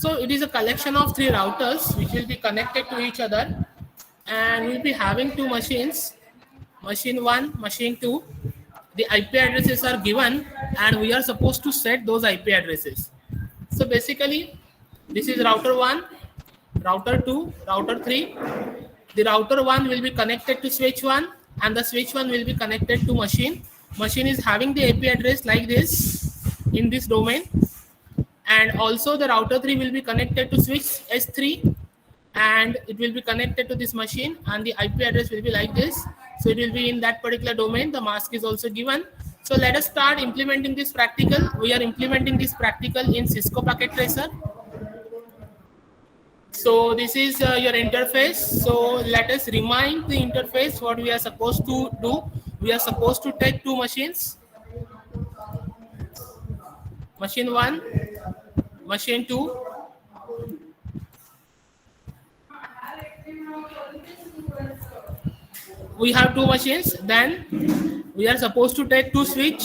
So it is a collection of 3 routers which will be connected to each other, and we'll be having 2 machines, machine 1, machine 2. The IP addresses are given and we are supposed to set those IP addresses. So basically, this is router 1, router 2, router 3. The router 1 will be connected to switch 1 and the switch 1 will be connected to machine. Machine is having the IP address like this in this domain, and also the router 3 will be connected to switch S3 and it will be connected to this machine, and the IP address will be like this. So it will be in that particular domain. The mask is also given. So let us start implementing this practical. We are implementing this practical in Cisco Packet Tracer. So this is your interface. So let us remind the interface what we are supposed to do. We are supposed to take 2 machines, machine 1, machine 2. We have 2 machines. Then we are supposed to take 2 switch,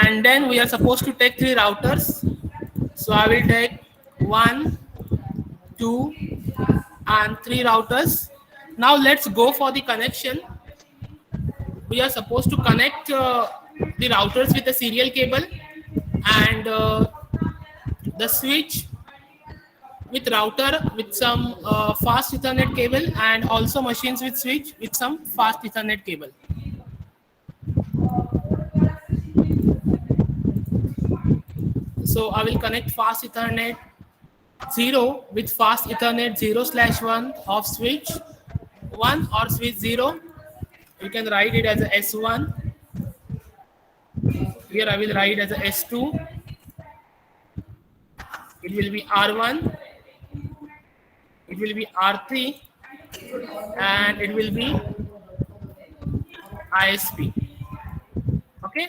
and then we are supposed to take 3 routers. So I will take 1, 2 and 3 routers. Now let's go for the connection. We are supposed to connect the routers with a serial cable, and the switch with router with some fast Ethernet cable, and also machines with switch with some fast Ethernet cable. So I will connect fast Ethernet 0 with fast Ethernet 0/1 of switch 1 or switch 0. You can write it as a S1. Here I will write as a S2. It will be R1. It will be R3. And it will be ISP. Okay.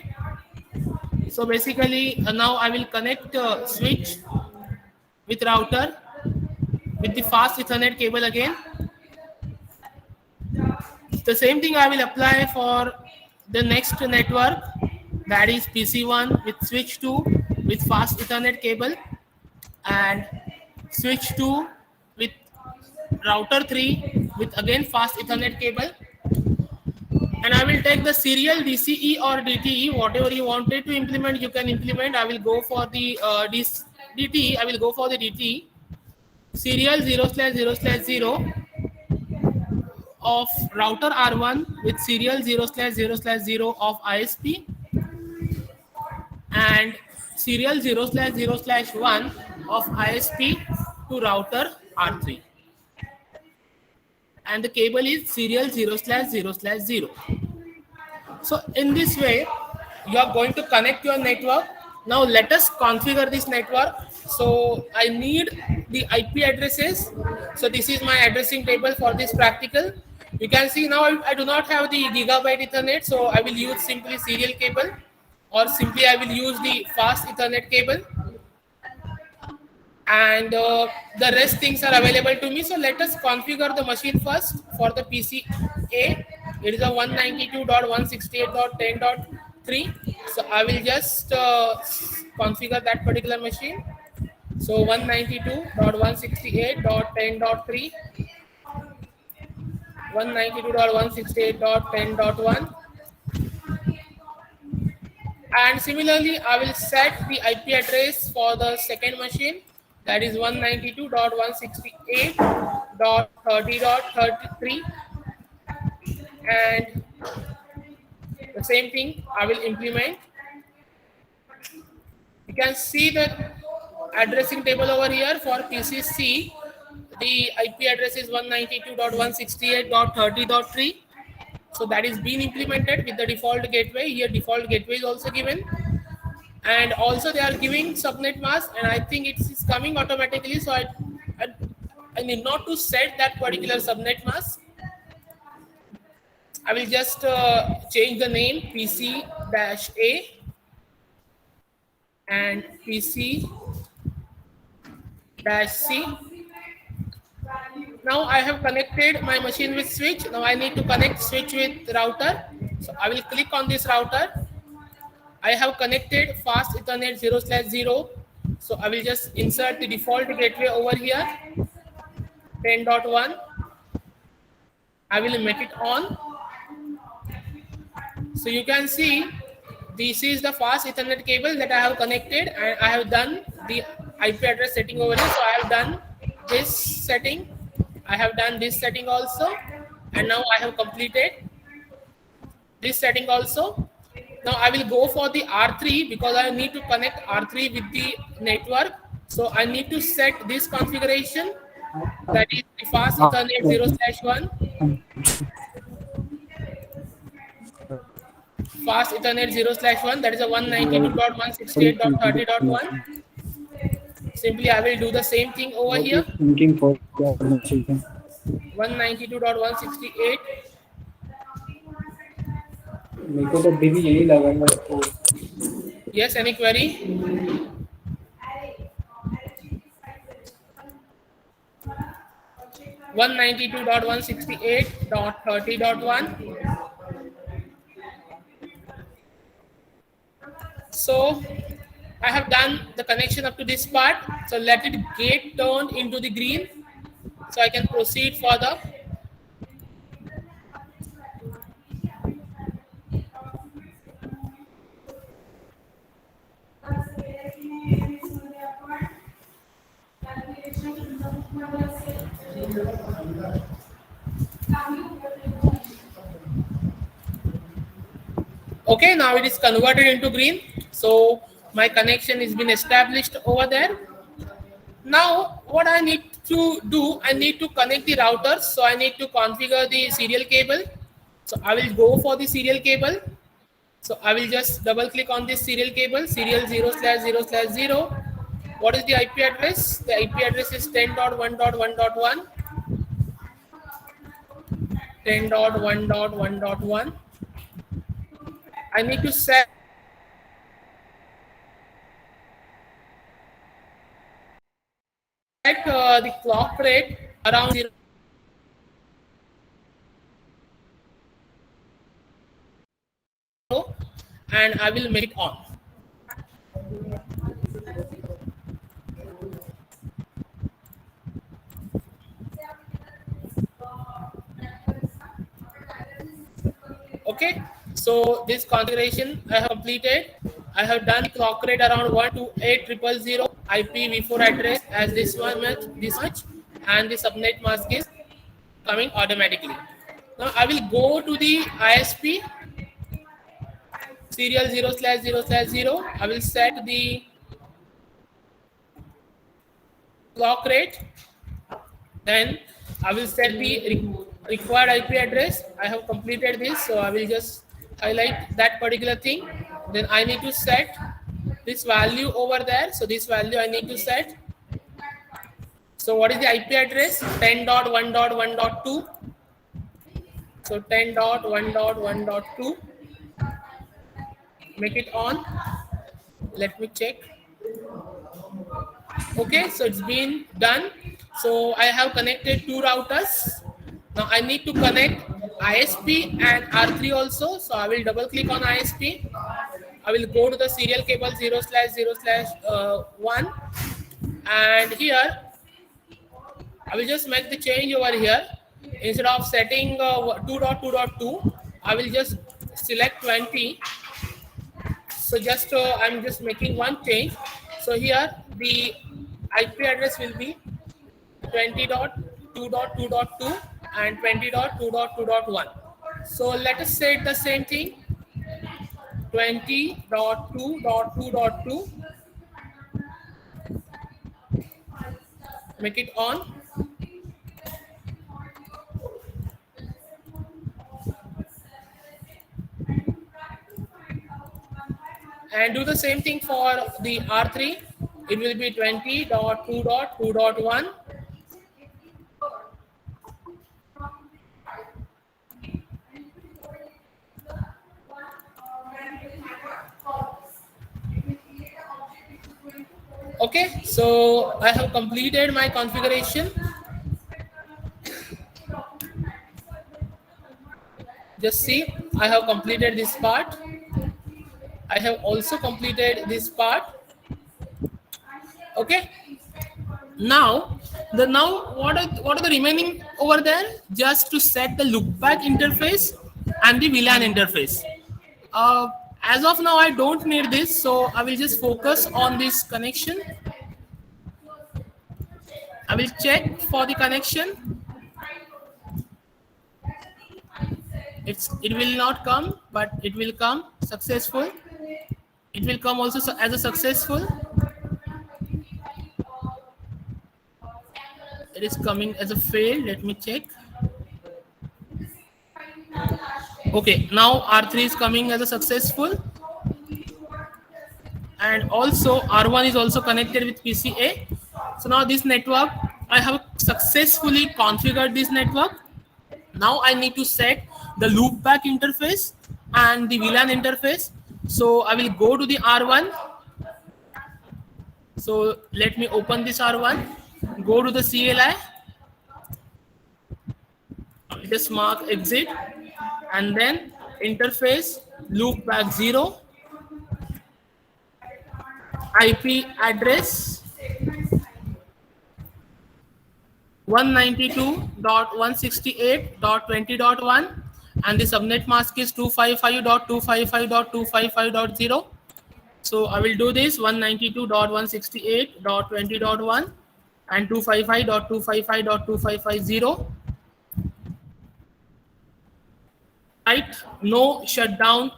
So basically now I will connect switch with router with the fast Ethernet cable again. The same thing I will apply for the next network, that is PC1 with switch 2 with fast Ethernet cable, and switch 2 with router 3 with again fast Ethernet cable. And I will take the serial DCE or DTE, whatever you wanted to implement, you can implement. I will go for the DTE. I will go for the DTE. Serial 0/0/0 of router R1 with serial 0/0/0 of ISP, and serial 0/0/1 of ISP to router R3. And the cable is serial 0/0/0. So in this way, you are going to connect your network. Now let us configure this network. So I need the IP addresses. So this is my addressing table for this practical. You can see now I do not have the gigabyte Ethernet, so I will use simply serial cable, or simply I will use the fast Ethernet cable. And the rest things are available to me. So let us configure the machine first for the PC A. It is a 192.168.10.3. So I will just configure that particular machine. So 192.168.10.3, 192.168.10.1. And similarly, I will set the IP address for the second machine, that is 192.168.30.33, and the same thing I will implement. You can see the addressing table over here for PCC. The IP address is 192.168.30.3. So that is being implemented with the default gateway. Here default gateway is also given. And also they are giving subnet mask, and I think it is coming automatically. So I need not to set that particular subnet mask. I will just change the name PC-A and PC-C. Now I have connected my machine with switch. Now I need to connect switch with router. So I will click on this router. I have connected fast Ethernet 0/0. So I will just insert the default gateway over here, 10.1. I will make it on. So you can see this is the fast Ethernet cable that I have connected, and I have done the IP address setting over here. So I have done this setting. I have done this setting also, and now I have completed this setting also. Now I will go for the R3 because I need to connect R3 with the network. So I need to set this configuration, that is the fast Ethernet 0/1. Fast Ethernet 0/1, that is a 192.168.30.1. Simply I will do the same thing over here. 192.168. मेरे को तो अभी भी यही लगा है। Yes, any query? One 192.168.30.1. So I have done the connection up to this part. So let it get turned into the green, so I can proceed further. Okay, now it is converted into green. So my connection has been established over there. Now what I need to do, I need to connect the routers. So I need to configure the serial cable. So I will go for the serial cable. So I will just double click on this serial cable, serial 0/0/0. What is the IP address? The IP address is 10.1.1.1. 10.1.1.1. I need to set the clock rate around 0. And I will make it on. Okay, so this configuration I have completed. I have done clock rate around 128.000 IPv4 address as this much, and the subnet mask is coming automatically. Now I will go to the ISP serial 0/0/0. I will set the clock rate. Then I will set the required IP address. I have completed this, so I will just highlight that particular thing. Then I need to set this value over there. So this value I need to set. So what is the IP address? 10.1.1.2. So 10.1.1.2. Make it on. Let me check. Okay, so it's been done. So I have connected two routers. Now I need to connect ISP and R3 also. So I will double click on ISP. I will go to the serial cable 0/0/1, and here I will just make the change over here. Instead of setting 2.2.2, I will just select 20. So just I'm just making one change. So here the IP address will be 20.2.2.2 and 20.2.2.1. So let us set the same thing, 20.2.2.2. Make it on. And do the same thing for the R3. It will be 20.2.2.1. Okay, so I have completed my configuration. Just see, I have completed this part. I have also completed this part. Okay. Now what are the remaining over there? Just to set the loopback interface and the VLAN interface. Uh, as of now, I don't need this, so I will just focus on this connection. I will check for the connection. It will not come, but it will come successful. It will come also as a successful. It is coming as a failed. Let me check. Okay, now R3 is coming as a successful, and also R1 is also connected with PCA. So now this network, I have successfully configured this network. Now I need to set the loopback interface and the VLAN interface. So I will go to the R1. So let me open this R1, go to the CLI, just mark exit, and then interface loopback 0, IP address 192.168.20.1, and the subnet mask is 255.255.255.0. So I will do this 192.168.20.1 and 255.255.2550. Right, no shutdown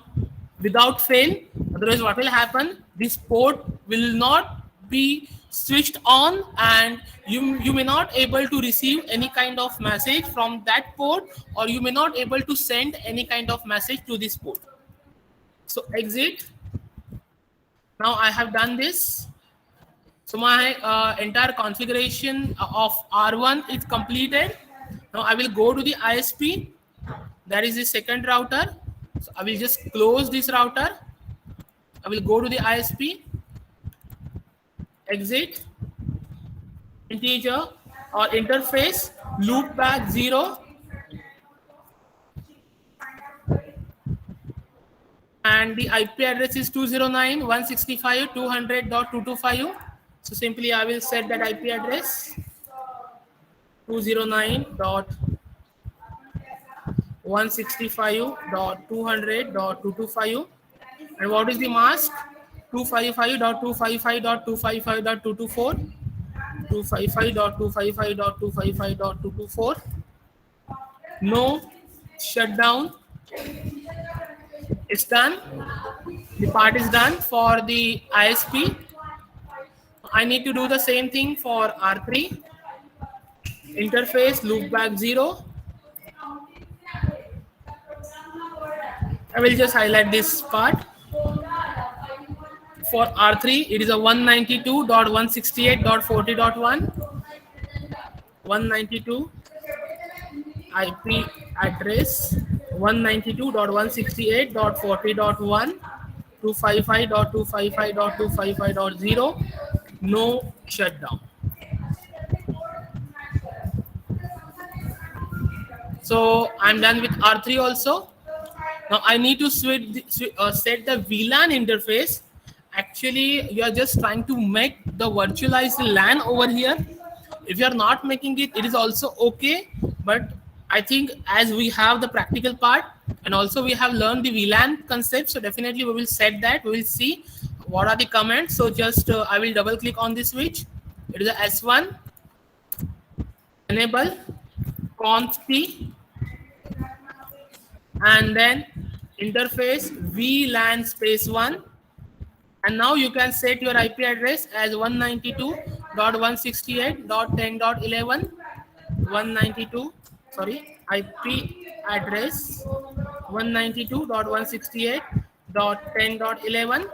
without fail. Otherwise, what will happen? This port will not be switched on, and you may not able to receive any kind of message from that port, or you may not able to send any kind of message to this port. So exit. Now I have done this. So my entire configuration of R1 is completed. Now I will go to the ISP. That is the second router. So I will just close this router. I will go to the ISP, exit, integer or interface, loopback 0, and the IP address is 209.165.200.225. So simply I will set that IP address 209.165.200.225. And what is the mask? 255.255.255.224, 255.255.255.224. No shutdown. It's done. The part is done for the ISP. I need to do the same thing for R3. Interface loopback 0. I will just highlight this part. For R3, it is a 192.168.40.1. 192 IP address 192.168.40.1, 255.255.255.0. No shutdown. So I'm done with R3 also. Now I need to set the VLAN interface. Actually, you are just trying to make the virtualized LAN over here. If you are not making it, it is also okay. But I think as we have the practical part, and also we have learned the VLAN concept, so definitely we will set that. We will see what are the commands. So just I will double click on this switch. It is a S1, enable const, and then interface VLAN space 1. And now you can set your IP address as 192.168.10.11. 192, sorry, IP address 192.168.10.11.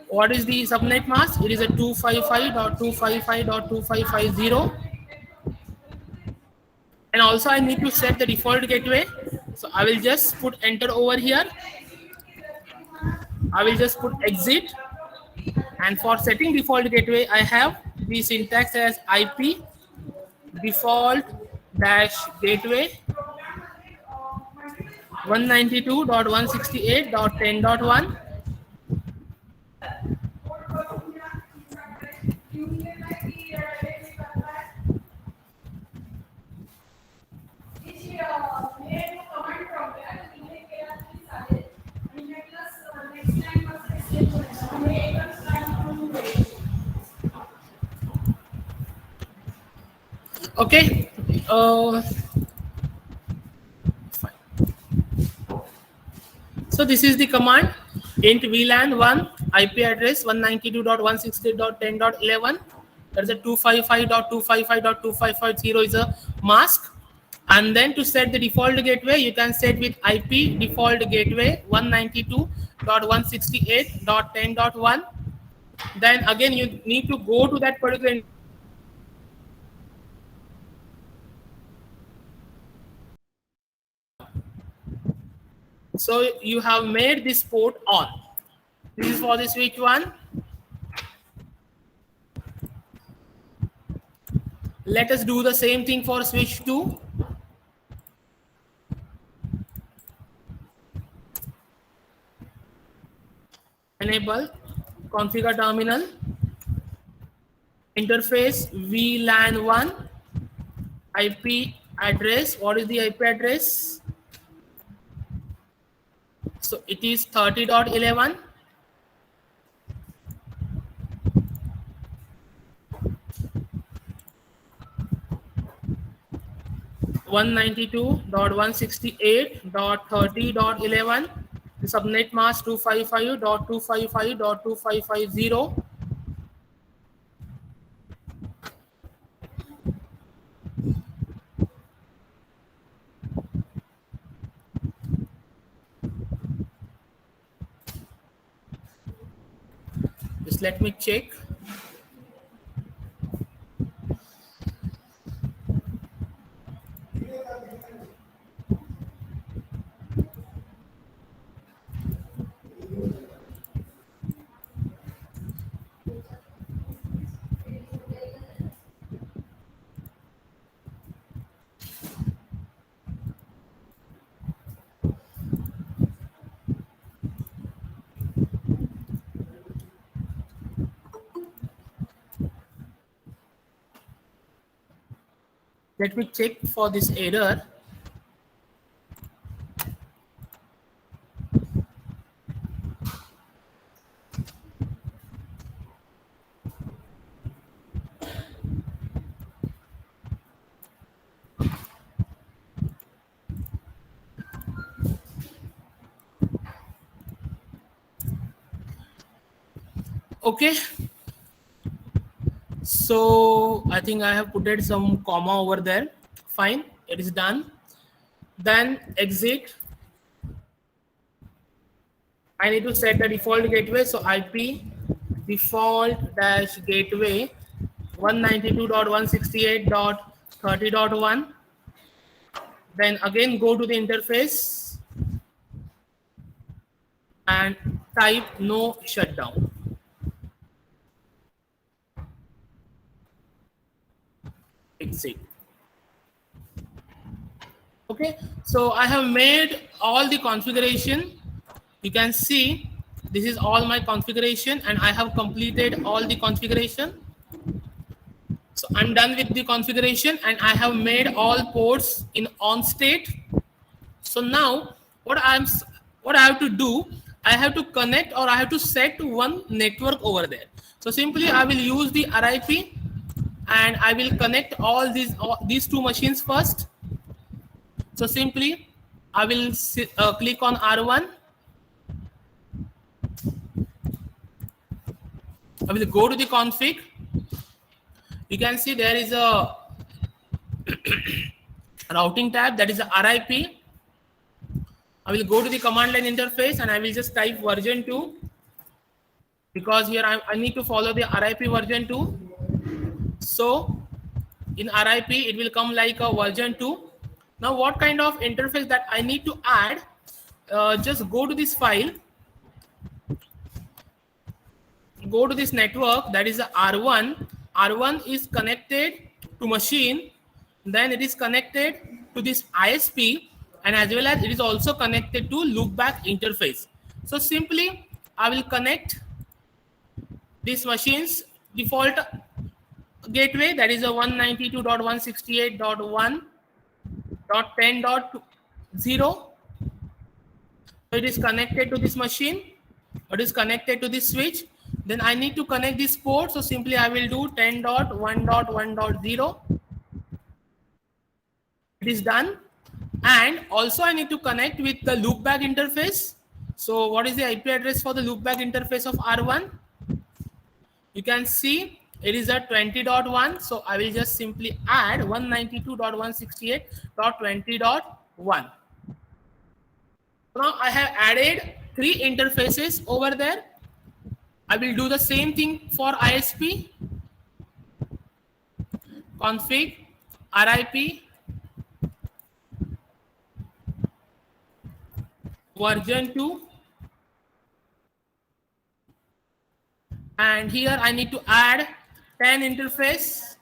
What is the subnet mask? It is a 255.255.2550. And also I need to set the default gateway. So I will just put enter over here. I will just put exit. And for setting default gateway, I have the syntax as IP default dash gateway 192.168.10.1. Okay. Fine. So this is the command int VLAN 1 IP address 192.168.10.11. There's a 255.255.2550 is a mask. And then to set the default gateway, you can set with IP default gateway 192.168.10.1. Then again, you need to go to that particular. So you have made this port on. This is for the switch 1. Let us do the same thing for switch 2. Enable configure terminal interface VLAN 1 IP address. What is the IP address? So it is 30.11. .192.168.30.11. The subnet mask 255.255.2550. Just let me check. Let me check for this error. Okay. So I think I have put some comma over there. Fine, it is done. Then exit. I need to set the default gateway. So IP default dash gateway 192.168.30.1. Then again go to the interface and type no shutdown. Exit. Okay, so I have made all the configuration. You can see this is all my configuration and I have completed all the configuration. So I'm done with the configuration and I have made all ports in on state. So now what I have to do, I have to connect or I have to set one network over there. So simply I will use the RIP and I will connect all these two machines first. So simply I will click on R1. I will go to the config. You can see there is a routing tab, that is a RIP. I will go to the command line interface and I will just type version 2 because here I need to follow the RIP version 2. So in RIP it will come like a version 2. Now what kind of interface that I need to add? Just go to this file, go to this network, that is a R1. R1 is connected to machine, then it is connected to this ISP, and as well as it is also connected to loopback interface. So simply I will connect this machine's default gateway, that is a 192.168.1.10.0. So it is connected to this machine, it is connected to this switch. Then I need to connect this port, so simply I will do 10.1.1.0. It is done. And also I need to connect with the loopback interface. So what is the IP address for the loopback interface of R1? You can see it is a 20.1. So I will just simply add 192.168.20.1. Now I have added 3 interfaces over there. I will do the same thing for ISP. Config RIP version 2, and here I need to add 10 interface.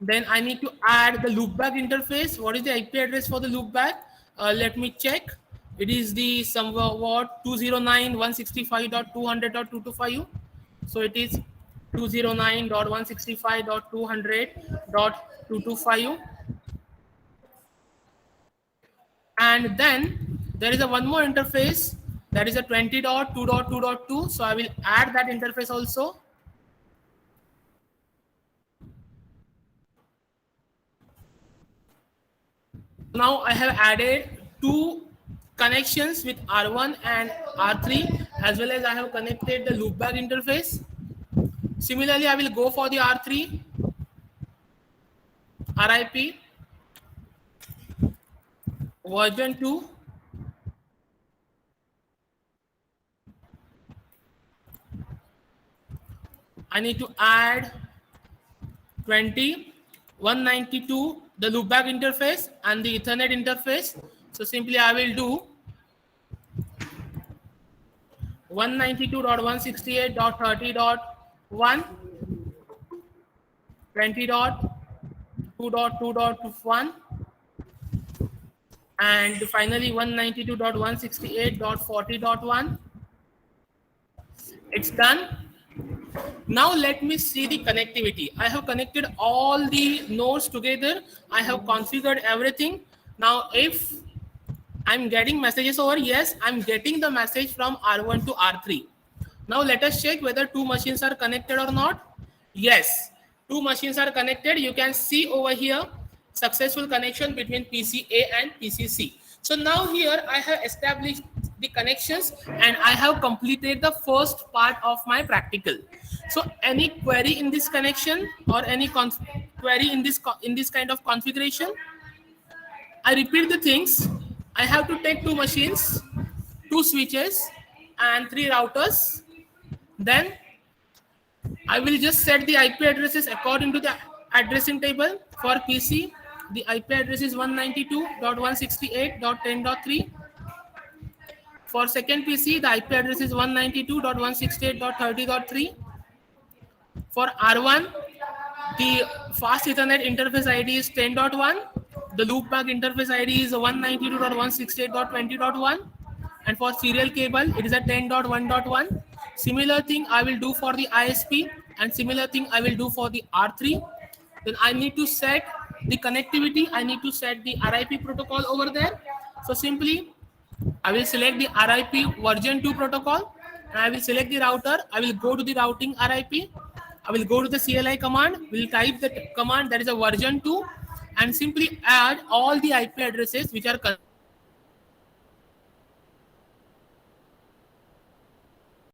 Then I need to add the loopback interface. What is the IP address for the loopback? Let me check. It is the somewhat 209.165.200.225. So it is 209.165.200.225. And then there is a one more interface, that is a 20.2.2.2. So I will add that interface also. Now I have added 2 connections with R1 and R3, as well as I have connected the loopback interface. Similarly, I will go for the R3 RIP version 2. I need to add 192, the loopback interface and the Ethernet interface. So simply I will do 192.168.30.1, 20.2.2.1, and finally 192.168.40.1. It's done. Now let me see the connectivity. I have connected all the nodes together. I have configured everything. Now if I'm getting messages over, yes, I'm getting the message from R1 to R3. Now let us check whether 2 machines are connected or not. Yes, 2 machines are connected. You can see over here successful connection between PC A and PC C. So now here I have established the connections and I have completed the first part of my practical. So any query in this connection or any query in this kind of configuration? I repeat the things. I have to take 2 machines, 2 switches and 3 routers. Then I will just set the IP addresses according to the addressing table. For PC, the IP address is 192.168.10.3. For second PC, the IP address is 192.168.30.3. For R1, the fast Ethernet interface ID is 10.1. The loopback interface ID is 192.168.20.1. And for serial cable, it is a 10.1.1. Similar thing I will do for the ISP and similar thing I will do for the R3. Then I need to set the connectivity. I need to set the RIP protocol over there. So simply I will select the RIP version 2 protocol and I will select the router. I will go to the routing RIP. I will go to the CLI command. We'll type the command, that is a version 2, and simply add all the IP addresses which are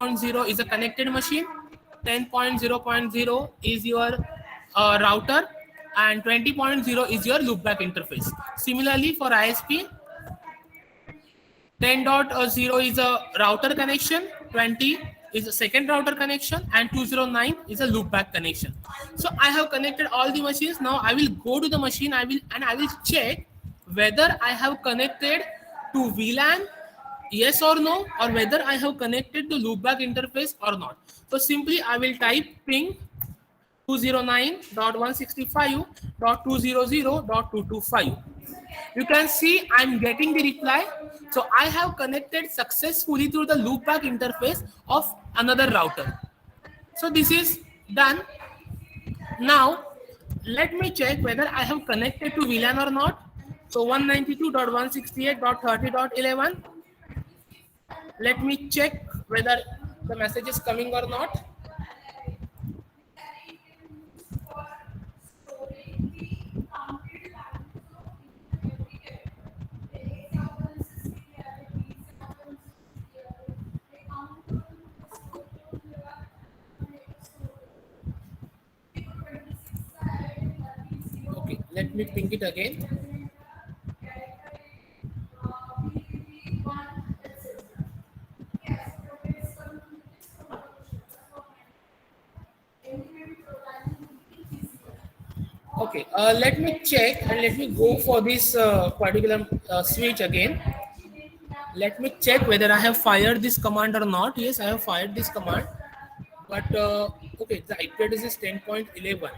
10.0 is a connected machine, 10.0.0 is your router, and 20.0 is your loopback interface. Similarly for ISP, 10.0 is a router connection, 20 is a second router connection, and 209 is a loopback connection. So I have connected all the machines. Now I will go to the machine. I will check whether I have connected to VLAN, yes or no, or whether I have connected to loopback interface or not. So simply I will type ping 209.165.200.225. You can see I'm getting the reply. So I have connected successfully through the loopback interface of another router. So this is done. Now let me check whether I have connected to VLAN or not. So 192.168.30.11. Let me check whether the message is coming or not. Okay, let me ping it again. Okay, let me check and let me go for this particular switch again. Let me check whether I have fired this command or not. Yes, I have fired this command. But okay, the IP address is 10.11.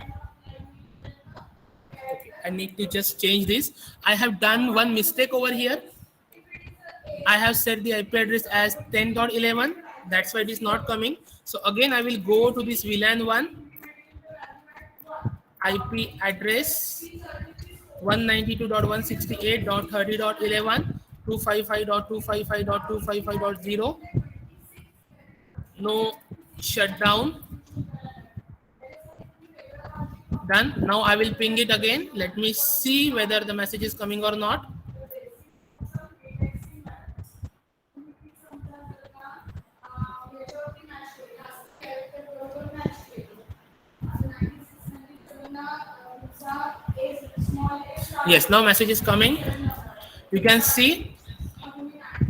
Okay, I need to just change this. I have done one mistake over here. I have set the IP address as 10.11. That's why it is not coming. So again, I will go to this VLAN 1 IP address 192.168.30.11 255.255.255.0. No shutdown. Done. Now I will ping it again. Let me see whether the message is coming or not. Yes, now message is coming. You can see.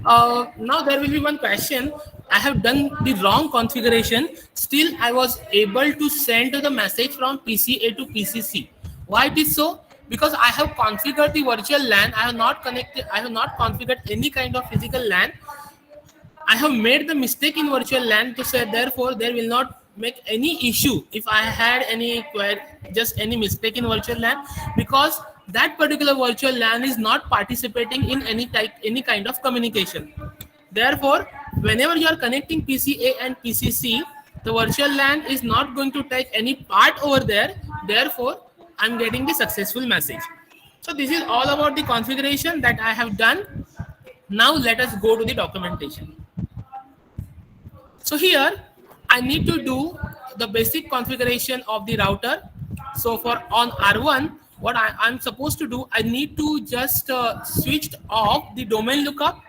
Now there will be one question. I have done the wrong configuration. Still, I was able to send the message from PCA to PCC. Why it is so? Because I have configured the virtual LAN. I have not connected. I have not configured any kind of physical LAN. I have made the mistake in virtual LAN to say therefore there will not make any issue if I had any just any mistake in virtual LAN, because that particular virtual LAN is not participating in any kind of communication. Therefore, whenever you are connecting PCA and PCC, the virtual LAN is not going to take any part over there. Therefore, I'm getting the successful message. So this is all about the configuration that I have done. Now let us go to the documentation. So here I need to do the basic configuration of the router. So for on R1, what I'm supposed to do, I need to just switch off the domain lookup,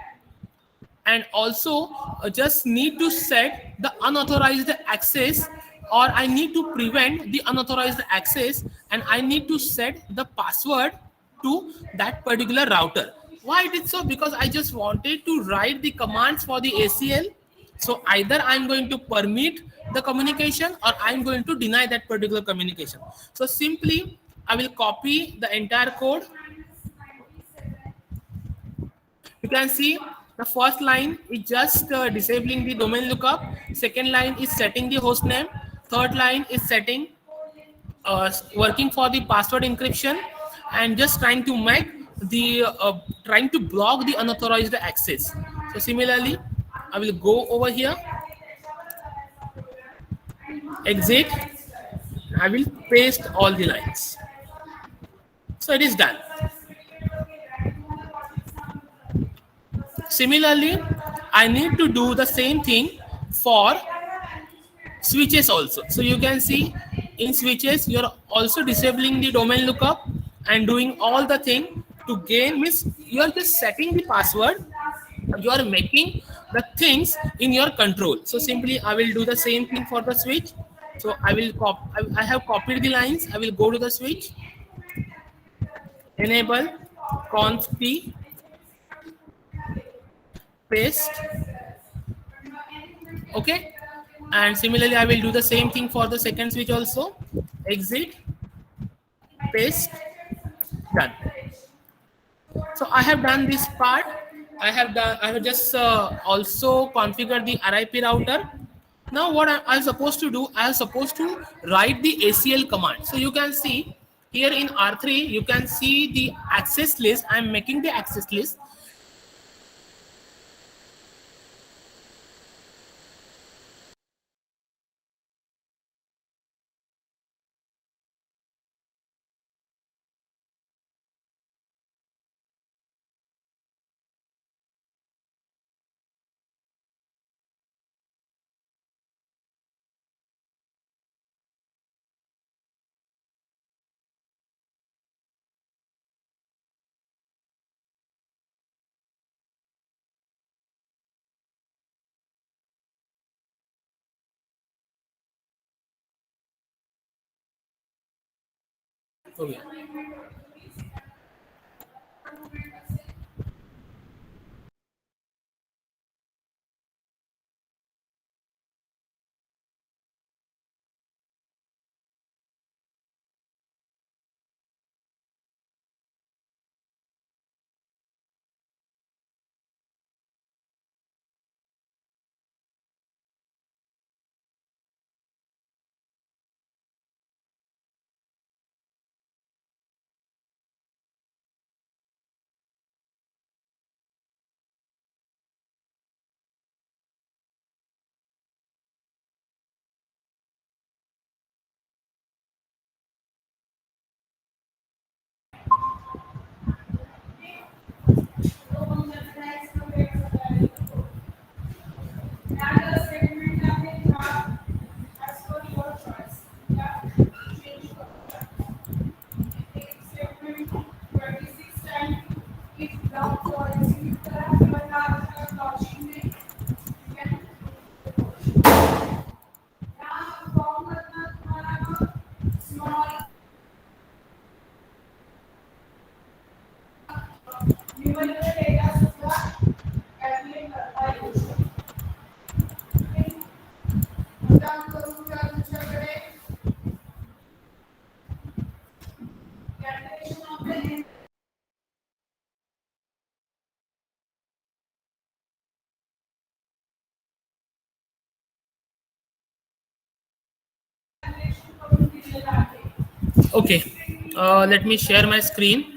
and also just need to set the unauthorized access, or I need to prevent the unauthorized access, and I need to set the password to that particular router. Why it is so? Because I just wanted to write the commands for the ACL. So either I'm going to permit the communication or I'm going to deny that particular communication. So simply I will copy the entire code. You can see the first line is just disabling the domain lookup. Second line is setting the host name. Third line is setting working for the password encryption, and just trying to make the trying to block the unauthorized access. So similarly, I will go over here, exit. I will paste all the lines. So it is done. Similarly, I need to do the same thing for switches also. So you can see in switches, you're also disabling the domain lookup and doing all the thing to gain, means you're just setting the password, you are making the things in your control. So simply I will do the same thing for the switch. So I will I have copied the lines. I will go to the switch, enable conf p, paste. Okay, and similarly I will do the same thing for the second switch also. Exit, paste, done. So I have done this part. I have just also configured the RIP router. Now what I'm supposed to do, I'm supposed to write the ACL command. So you can see here in R3, you can see the access list. I'm making the access list. Okay. Okay. Let me share my screen.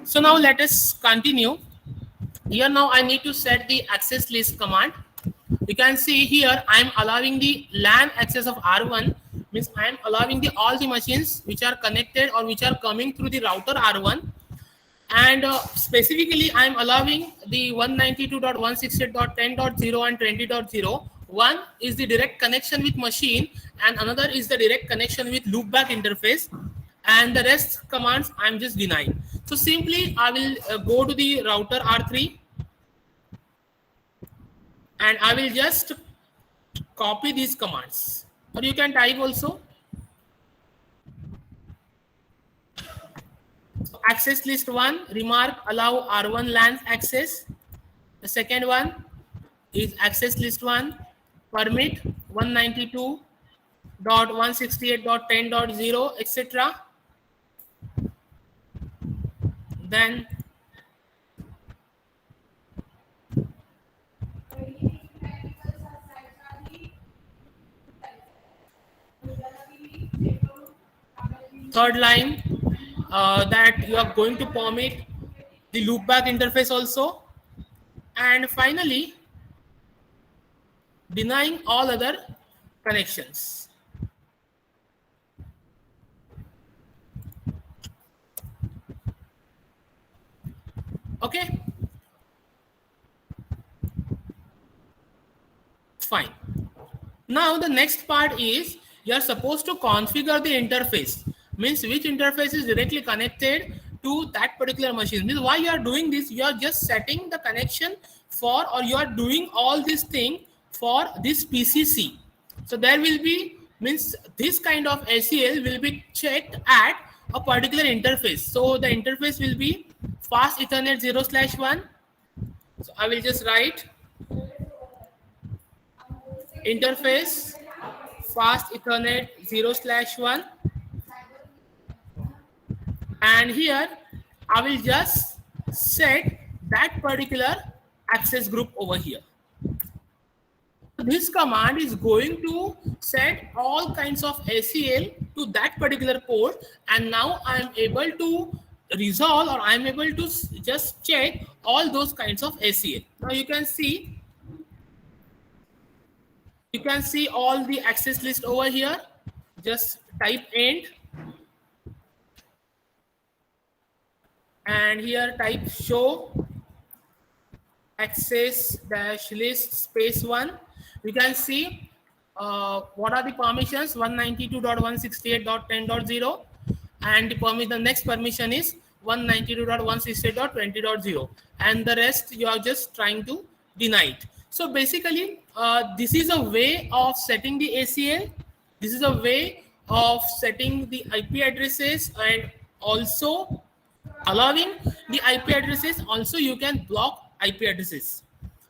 So now let us continue. Here now I need to set the access list command. You can see here I am allowing the LAN access of R1, means I am allowing the all the machines which are connected or which are coming through the router R1, and specifically I am allowing the 192.168.10.0 and 20.0. One is the direct connection with machine and another is the direct connection with loopback interface, and the rest commands I'm just denying. So simply I will go to the router R3 and I will just copy these commands, or you can type also. So access list 1 remark allow R1 LAN access. The second one is access list 1 permit 192.168.10.0 etc. Then third line, that you are going to permit the loopback interface also, and finally denying all other connections. Okay, fine. Now the next part is you are supposed to configure the interface, means which interface is directly connected to that particular machine. Means why you are doing this, you are just setting the connection for, or you are doing all this thing for this PCC. So there will be, means this kind of ACL will be checked at a particular interface. So the interface will be fast Ethernet 0/1. So I will just write interface fast Ethernet 0/1, and here I will just set that particular access group over here. This command is going to set all kinds of ACL to that particular port, and now I am able to resolve, or I am able to just check all those kinds of ACL. Now you can see all the access list over here. Just type end, and here type show access dash list space 1. You can see what are the permissions: 192.168.10.0, and the next permission is 192.168.20.0, and the rest you are just trying to deny it. So basically, this is a way of setting the ACL. This is a way of setting the IP addresses, and also allowing the IP addresses. Also, you can block IP addresses.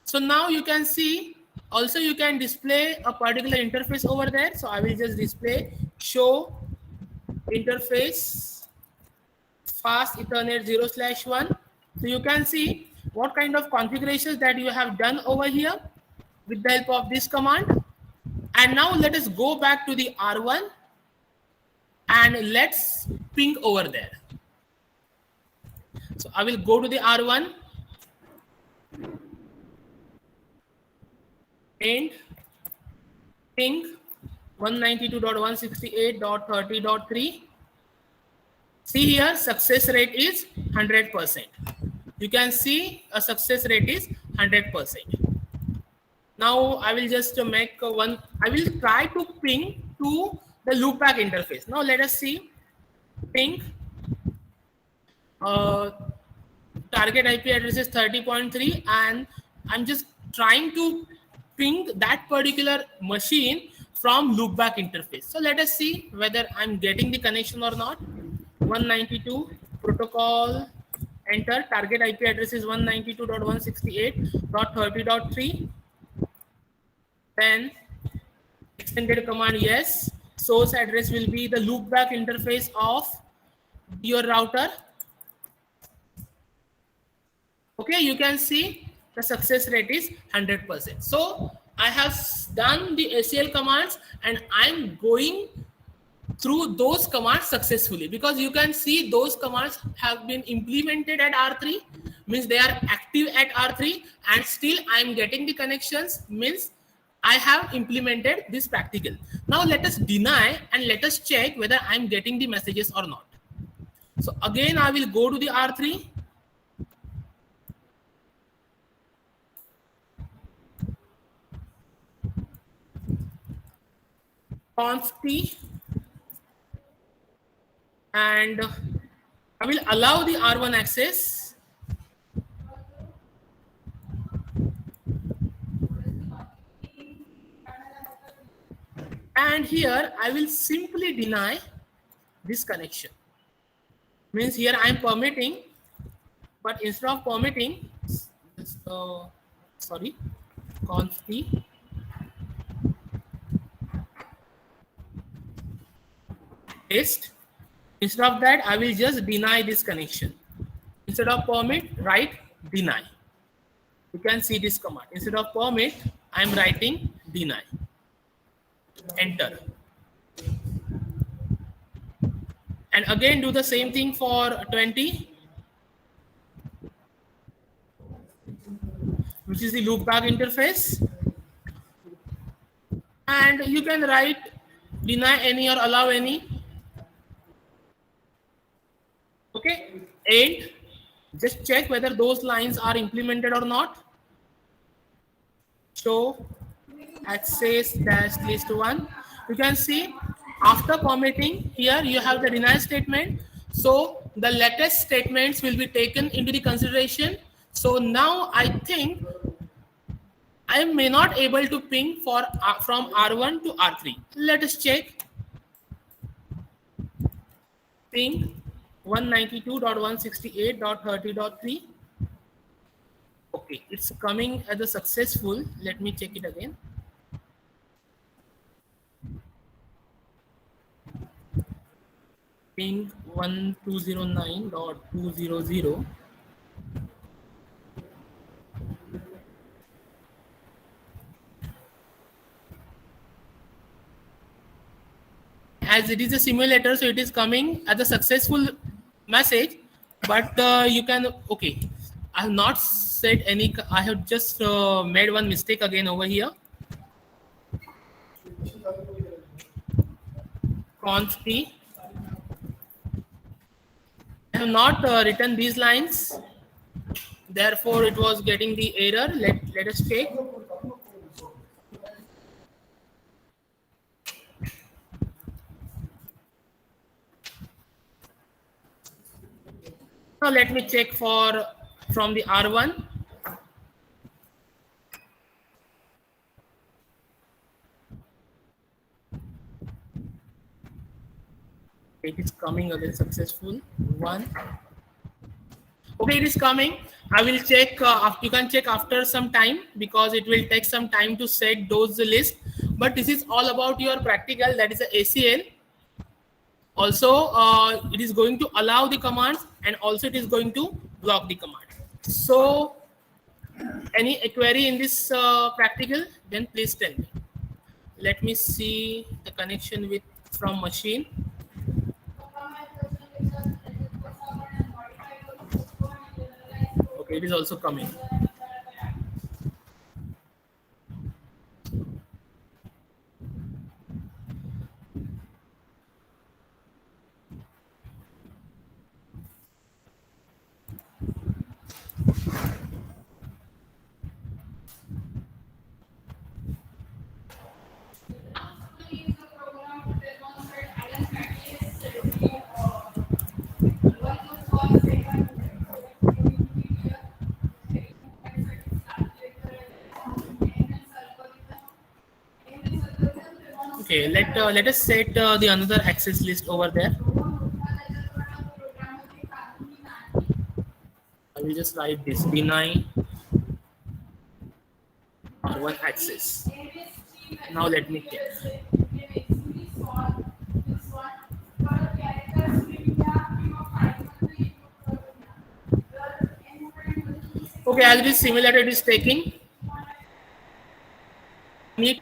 So now you can see, also you can display a particular interface over there. So I will just display show interface fast Ethernet 0/1. So you can see what kind of configurations that you have done over here with the help of this command. And now let us go back to the R1 and let's ping over there. So I will go to the R1 and ping 192.168.30.3. See here, success rate is 100%. You can see a success rate is 100%. Now I will just make one. I will try to ping to the loopback interface. Now let us see. Ping. Target IP address is 30.3, and I'm just trying to ping that particular machine from loopback interface. So let us see whether I'm getting the connection or not. 192 protocol, enter. Target IP address is 192.168.30.3. Then extended command, yes. Source address will be the loopback interface of your router. Okay, you can see the success rate is 100%. So I have done the ACL commands, and I'm going through those commands successfully, because you can see those commands have been implemented at R3, means they are active at R3, and still I'm getting the connections, means I have implemented this practical. Now let us deny and let us check whether I'm getting the messages or not. So again, I will go to the R3. Conf T, and I will allow the R1 access. And here I will simply deny this connection. Means here I am permitting, but instead of permitting, conf T, paste. Instead of that, I will just deny this connection. Instead of permit, write deny. You can see this command. Instead of permit, I am writing deny. Enter. And again, do the same thing for 20, which is the loopback interface. And you can write deny any or allow any. Okay, and just check whether those lines are implemented or not. Show access dash list 1. You can see after permitting, here you have the deny statement. So the latest statements will be taken into the consideration. So now I think I may not able to ping for from R1 to R3. Let us check. Ping 192.168.30.3. Okay, it's coming as a successful. Let me check it again. ping 1209.200. As it is a simulator, so it is coming as a successful message, but you can, okay, I have not said any, I have just made one mistake again over here. Const p, I have not written these lines, therefore it was getting the error. Let us check. Now let me check for from the R1. It is coming again successful. One. Okay, it is coming. I will check. You can check after some time because it will take some time to set those list. But this is all about your practical. That is a ACL. Also, it is going to allow the commands, and also it is going to block the command. So, any query in this practical? Then please tell me. Let me see the connection with from machine. Okay, it is also coming. Okay, let us set the another access list over there. I will just write this deny R1 access. Now let me check. Okay, as this simulator is taking, we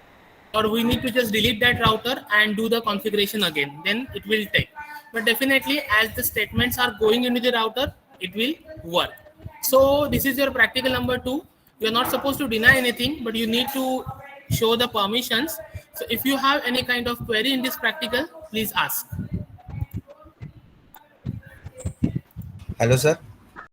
need to just delete that router and do the configuration again. Then it will take. But definitely, as the statements are going into the router, it will work. So this is your practical number 2. You are not supposed to deny anything, but you need to show the permissions. So if you have any kind of query in this practical, please ask. Hello, sir.